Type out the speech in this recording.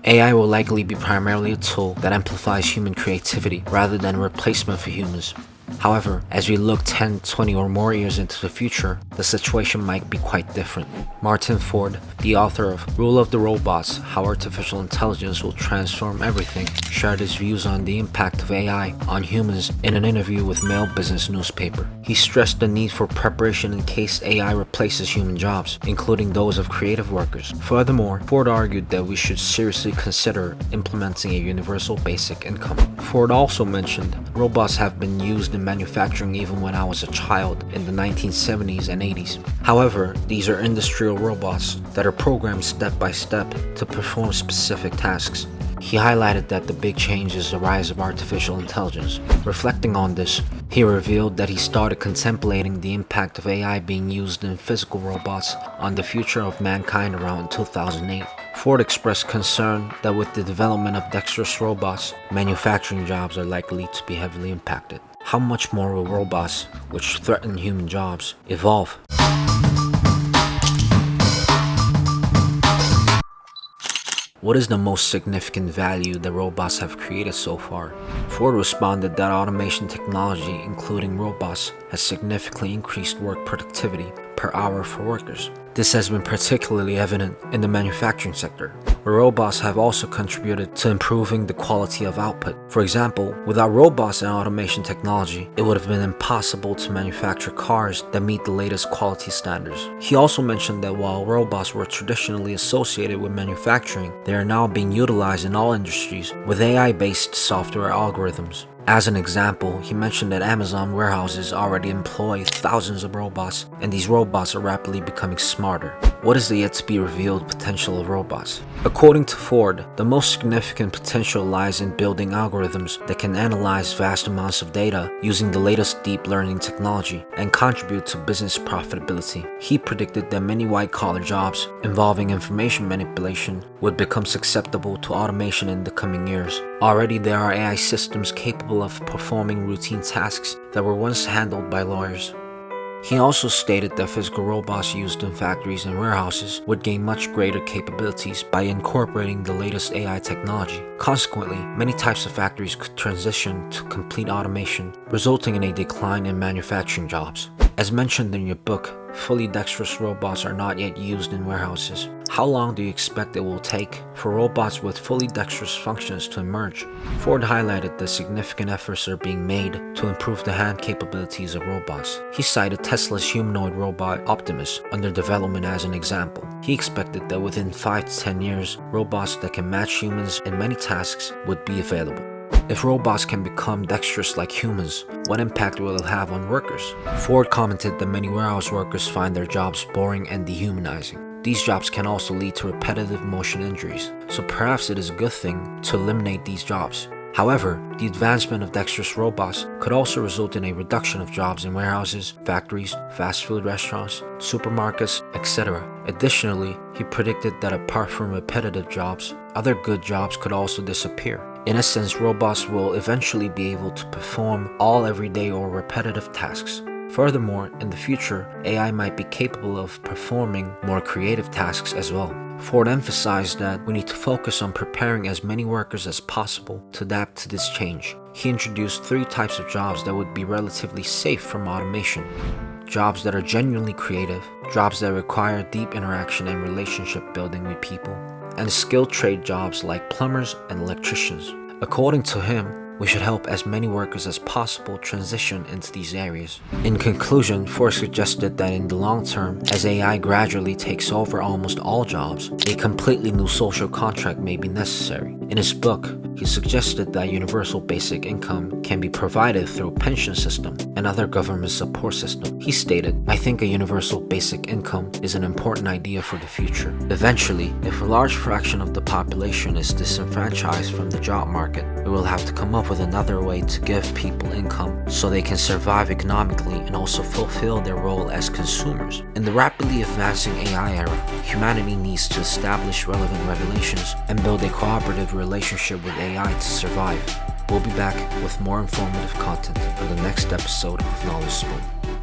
AI will likely be primarily a tool that amplifies human creativity rather than a replacement for humans. However, as we look 10, 20 or more years into the future, the situation might be quite different. Martin Ford, the author of Rule of the Robots: How Artificial Intelligence Will Transform Everything, shared his views on the impact of AI on humans in an interview with Maeil Business Newspaper. He stressed the need for preparation in case AI replaces human jobs, including those of creative workers. Furthermore, Ford argued that we should seriously consider implementing a universal basic income. Ford also mentioned robots have been used in manufacturing even when I was a child in the 1970s and 80s. However, these are industrial robots that are programmed step by step to perform specific tasks. He highlighted that the big change is the rise of artificial intelligence. Reflecting on this, he revealed that he started contemplating the impact of AI being used in physical robots on the future of mankind around 2008. Ford expressed concern that with the development of dexterous robots, manufacturing jobs are likely to be heavily impacted. How much more will robots, which threaten human jobs, evolve? What is the most significant value that robots have created so far? Ford responded that automation technology, including robots, has significantly increased work productivity per hour for workers. This has been particularly evident in the manufacturing sector, where robots have also contributed to improving the quality of output. For example, without robots and automation technology, it would have been impossible to manufacture cars that meet the latest quality standards. He also mentioned that while robots were traditionally associated with manufacturing, they are now being utilized in all industries with AI-based software algorithms. As an example, he mentioned that Amazon warehouses already employ thousands of robots, and these robots are rapidly becoming smarter. What is the yet-to-be-revealed potential of robots? According to Ford, the most significant potential lies in building algorithms that can analyze vast amounts of data using the latest deep learning technology and contribute to business profitability. He predicted that many white-collar jobs involving information manipulation would become susceptible to automation in the coming years. Already there are AI systems capable of performing routine tasks that were once handled by lawyers. He also stated that physical robots used in factories and warehouses would gain much greater capabilities by incorporating the latest AI technology. Consequently, many types of factories could transition to complete automation, resulting in a decline in manufacturing jobs. As mentioned in your book, fully dexterous robots are not yet used in warehouses. How long do you expect it will take for robots with fully dexterous functions to emerge? Ford highlighted that significant efforts are being made to improve the hand capabilities of robots. He cited Tesla's humanoid robot Optimus under development as an example. He expected that within 5 to 10 years, robots that can match humans in many tasks would be available. If robots can become dexterous like humans, what impact will it have on workers? Ford commented that many warehouse workers find their jobs boring and dehumanizing. These jobs can also lead to repetitive motion injuries, so perhaps it is a good thing to eliminate these jobs. However, the advancement of dexterous robots could also result in a reduction of jobs in warehouses, factories, fast food restaurants, supermarkets, etc. Additionally, he predicted that apart from repetitive jobs, other good jobs could also disappear. In essence, robots will eventually be able to perform all everyday or repetitive tasks. Furthermore, in the future, AI might be capable of performing more creative tasks as well. Ford emphasized that we need to focus on preparing as many workers as possible to adapt to this change. He introduced 3 types of jobs that would be relatively safe from automation. Jobs that are genuinely creative, jobs that require deep interaction and relationship building with people, and skilled trade jobs like plumbers and electricians. According to him, we should help as many workers as possible transition into these areas. In conclusion, Ford suggested that in the long term, as AI gradually takes over almost all jobs, a completely new social contract may be necessary. In his book, he suggested that universal basic income can be provided through a pension system and other government support system. He stated, "I think a universal basic income is an important idea for the future. Eventually, if a large fraction of the population is disenfranchised from the job market, we will have to come up with another way to give people income so they can survive economically and also fulfill their role as consumers." In the rapidly advancing AI era, humanity needs to establish relevant regulations and build a cooperative relationship with AI to survive. We'll be back with more informative content on the next episode of Knowledge Spoon.